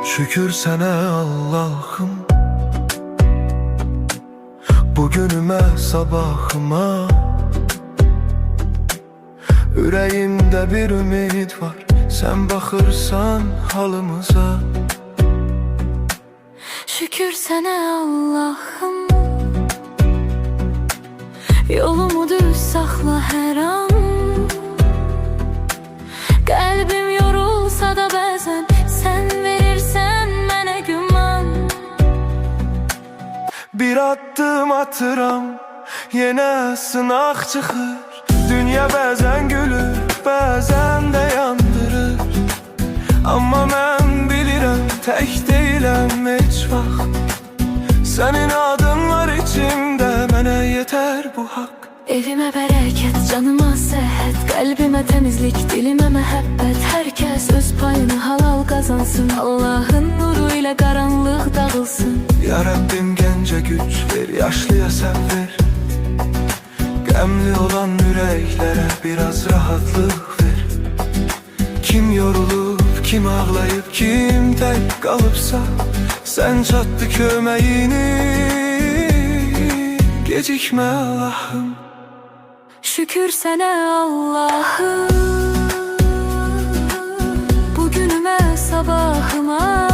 Şükür sana Allah'ım, bugünüme sabahıma. Ürəyimdə bir ümid var, sen baxırsan halımıza. Şükür sana Allah'ım, yolumu düz saxla hər an. Qəlbim yorulsa da bəzən sən verirsən mənə güman. Bir addım atıram, yenə sınaq çıxır. Dünya bəzən gülür, bəzən də yandırır. Amma mən bilirəm, tək deyiləm heç vaxt. Sənin adın var içimdə, mənə yetər bu haqq. Evimə bərəkət, canıma səhət, qəlbimə təmizlik, dilimə məhəbbət. Hər kəs öz payını halal qazansın, Allahın nuru ilə qaranlıq dağılsın. Ya Rabbim gəncə güc ver, yaşlıya səbr ver. Qəmli olan ürəklərə biraz rahatlıq ver. Kim yorulub, kim ağlayıb, kim tək qalıbsa, sən çatdı köməyini, gecikmə Allah'ım. Şükür sənə Allah'ım, bugünümə sabahıma.